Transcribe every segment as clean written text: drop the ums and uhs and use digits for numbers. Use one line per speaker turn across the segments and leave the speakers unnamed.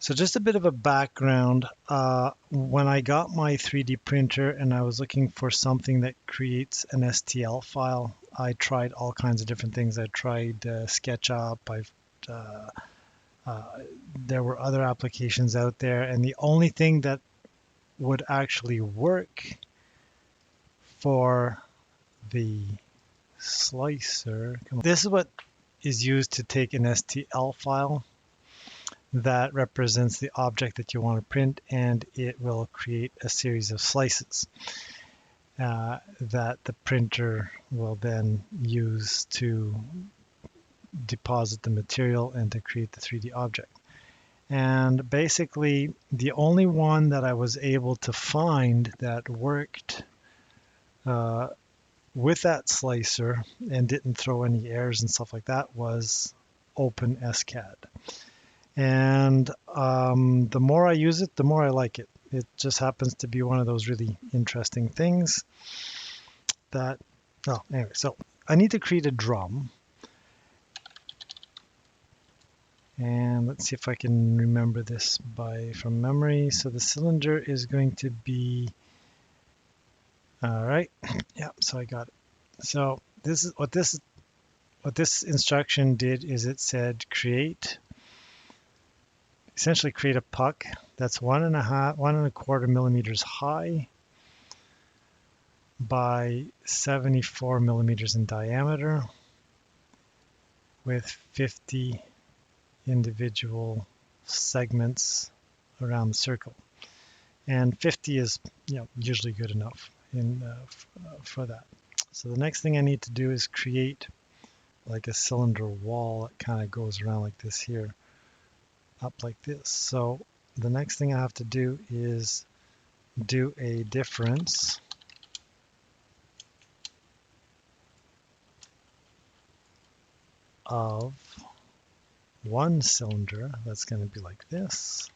So just a bit of a background. When I got my 3D printer and I was looking for something that creates an STL file, I tried all kinds of different things. I tried SketchUp. Uh, there were other applications out there, and the only thing that would actually work for the slicer. This is what is used to take an STL file that represents the object that you want to print, and it will create a series of slices that the printer will then use to deposit the material and to create the 3D object. And basically, the only one that I was able to find that worked with that slicer and didn't throw any errors and stuff like that was OpenSCAD. And the more I use it, the more I like it. It just happens to be one of those really interesting things that, oh, anyway, so I need to create a drum. And let's see if I can remember this from memory. So the cylinder is going to be, all right, yeah, so I got it. So this is what this instruction did is it said essentially create a puck that's 1.25 millimeters high by 74 millimeters in diameter with 50 individual segments around the circle. And 50 is usually good enough for that. So the next thing I need to do is create like a cylinder wall that kind of goes around like this here, up like this. So the next thing I have to do is do a difference of one cylinder that's going to be like this.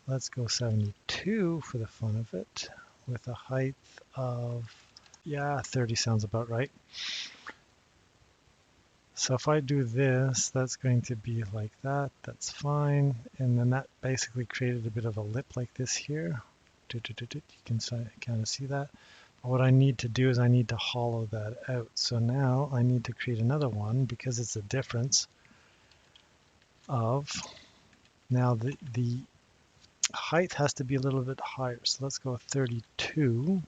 Let's go 72 for the fun of it, with a height of, 30 sounds about right. So if I do this, that's going to be like that. That's fine. And then that basically created a bit of a lip like this here. You can kind of see that. But what I need to do is I need to hollow that out. So now I need to create another one because it's a difference of, now the height has to be a little bit higher. So let's go 32.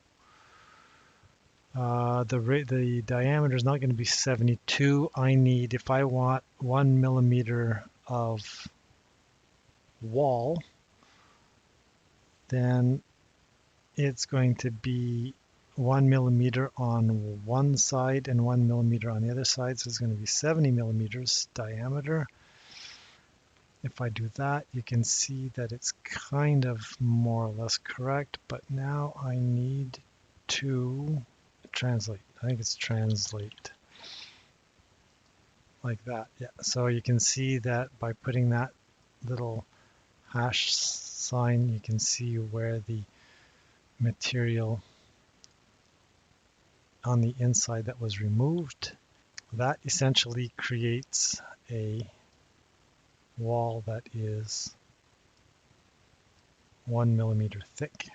The diameter is not going to be 72. If I want 1 millimeter of wall, then it's going to be 1 millimeter on one side and 1 millimeter on the other side. So it's going to be 70 millimeters diameter. If I do that, you can see that it's kind of more or less correct, but now I need to translate. I think it's translate like that. Yeah, so you can see that by putting that little hash sign, you can see where the material on the inside that was removed. That essentially creates a wall that is 1 millimeter thick.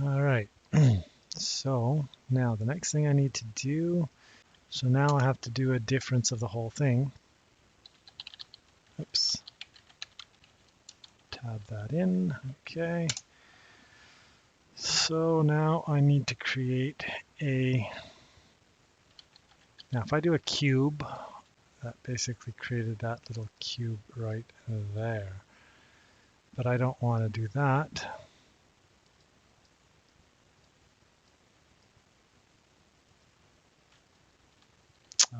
All right. So now the next thing I need to do, so now I have to do a difference of the whole thing. Oops. Tab that in. Okay. So now I need to create now if I do a cube, that basically created that little cube right there. But I don't want to do that.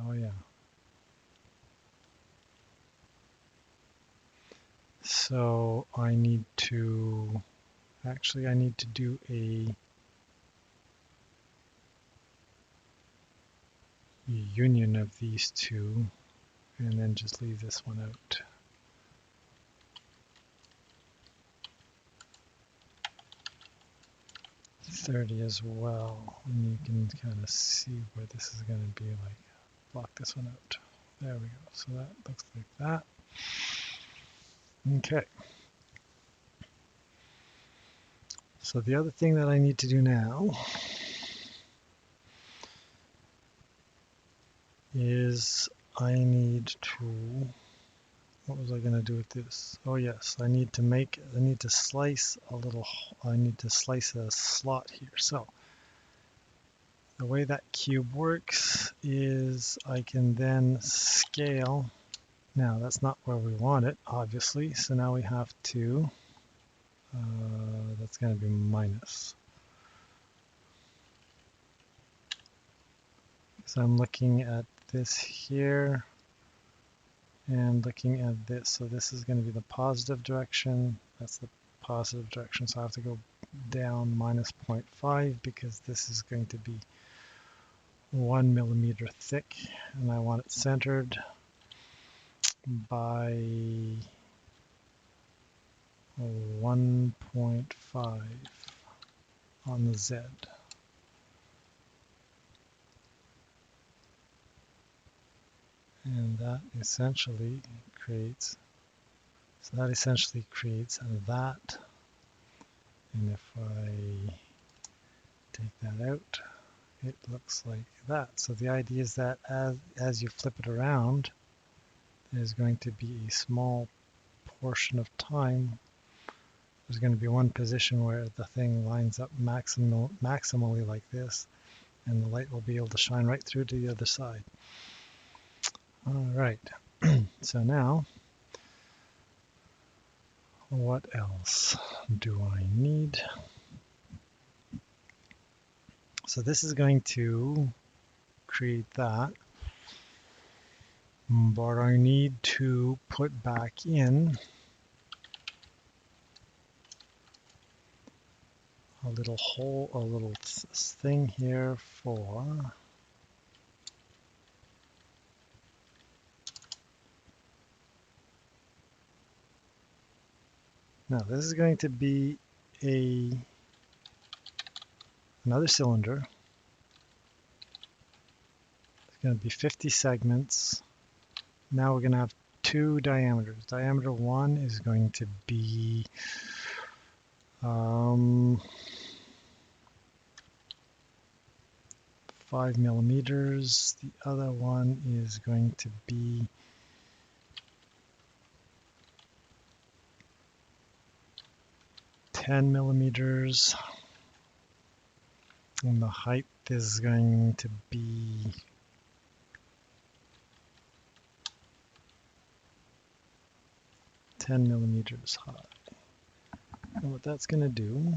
Oh yeah. So I need to do a union of these two and then just leave this one out. .30 as well, and you can kind of see where this is going to be like. Block this one out. There we go. So that looks like that. Okay. So the other thing that I need to do now is I need to, what was I going to do with this? Oh yes, I need to slice a slot here. So the way that cube works is I can then scale. Now that's not where we want it, obviously. So now we have to, that's going to be minus. So I'm looking at this here and looking at this. So this is going to be the positive direction. That's the positive direction. So I have to go down minus 0.5 because this is going to be 1 millimeter thick, and I want it centered by 1.5 on the Z. And that essentially creates, that. And if I take that out, it looks like that. So the idea is that as you flip it around, there's going to be a small portion of time. There's going to be one position where the thing lines up maximally like this, and the light will be able to shine right through to the other side. All right, so now, what else do I need? So this is going to create that, but I need to put back in a little thing here for now. This is going to be another cylinder. It's going to be 50 segments. Now we're going to have two diameters. Diameter 1 is going to be 5 millimeters. The other one is going to be 10 millimeters. And the height is going to be 10 millimeters high. And what that's going to do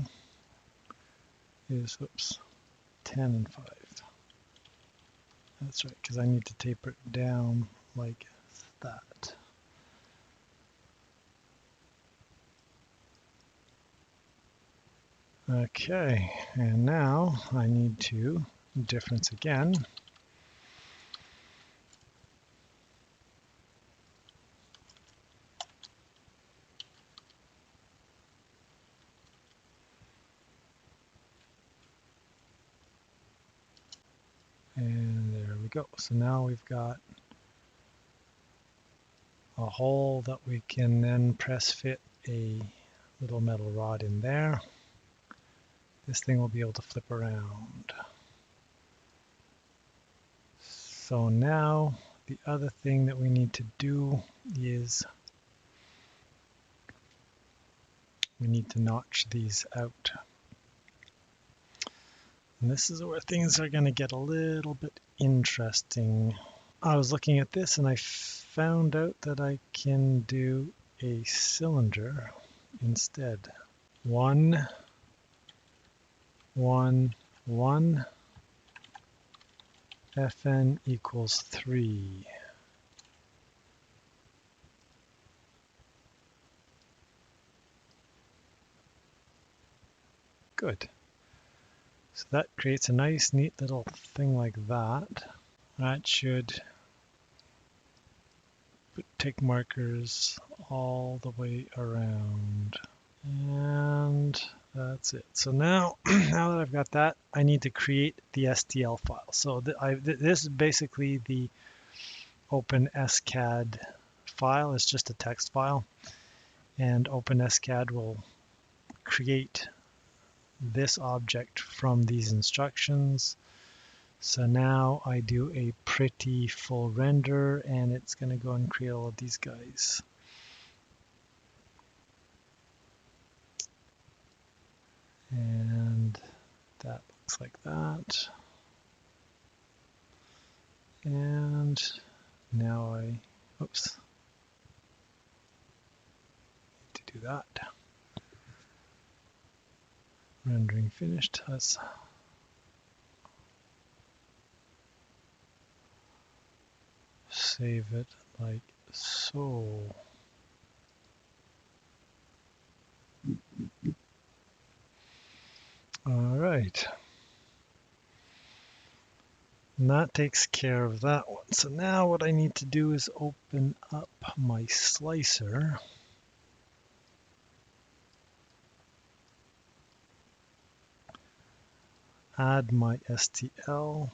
is, 10 and 5. That's right, because I need to taper it down like that. Okay, and now I need to difference again. And there we go. So now we've got a hole that we can then press fit a little metal rod in there. This thing will be able to flip around. So now the other thing that we need to do is we need to notch these out. And this is where things are going to get a little bit interesting. I was looking at this and I found out that I can do a cylinder instead. 1, 1, 1, Fn equals 3. Good. So that creates a nice, neat little thing like that. That should put tick markers all the way around. And that's it. So now, now that I've got that, I need to create the STL file. So this is basically the OpenSCAD file. It's just a text file, and OpenSCAD will create this object from these instructions. So now I do a pretty full render, and it's going to go and create all of these guys. And that looks like that. And now oops, need to do that. Rendering finished. Let's save it like so. All right. And that takes care of that one. So now what I need to do is open up my slicer. Add my STL.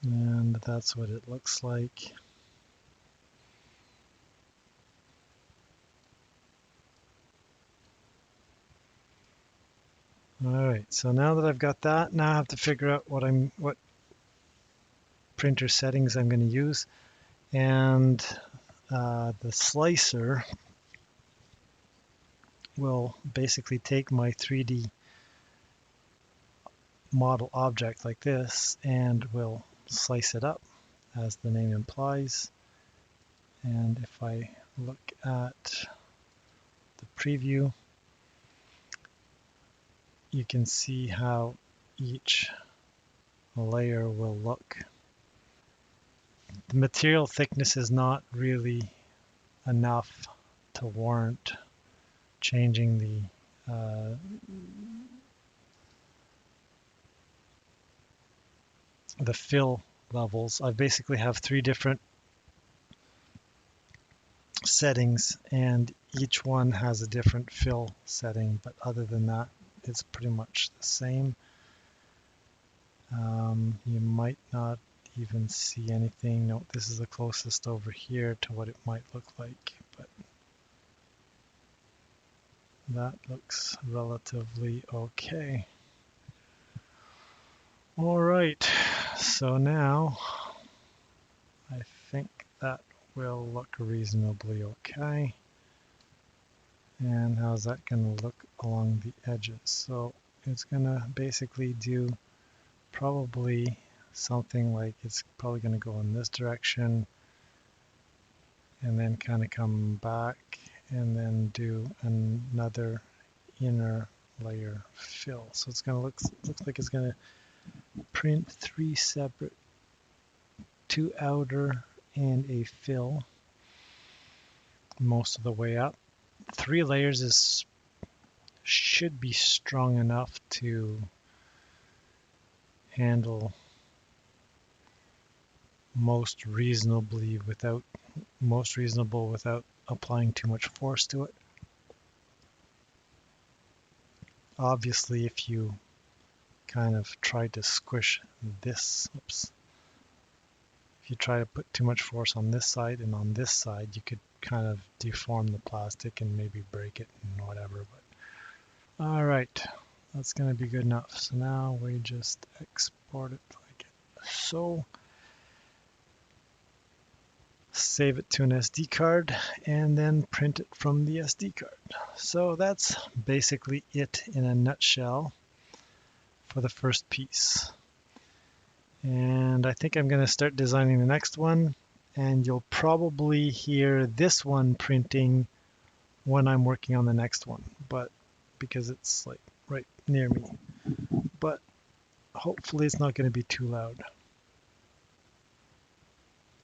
And that's what it looks like. All right, so now that I've got that, now I have to figure out what printer settings I'm going to use. And the slicer will basically take my 3D model object like this and will slice it up, as the name implies. And if I look at the preview, you can see how each layer will look. The material thickness is not really enough to warrant changing the fill levels. I basically have 3 different settings, and each one has a different fill setting, but other than that, it's pretty much the same. You might not even see anything. No, this is the closest over here to what it might look like, but that looks relatively okay. All right, so now I think that will look reasonably okay. And how's that going to look along the edges? So it's going to basically do probably something like, it's probably going to go in this direction and then kind of come back and then do another inner layer fill. So it's going to looks like it's going to print 3 separate, 2 outer and a fill most of the way up. 3 layers should be strong enough to handle most reasonable without applying too much force to it. Obviously, if you kind of try to squish this, if you try to put too much force on this side and on this side, you could kind of deform the plastic and maybe break it and whatever. But all right, that's going to be good enough. So now we just export it like so. Save it to an SD card and then print it from the SD card. So that's basically it in a nutshell for the first piece. And I think I'm going to start designing the next one, and you'll probably hear this one printing when I'm working on the next one, but because it's like right near me. But hopefully it's not going to be too loud.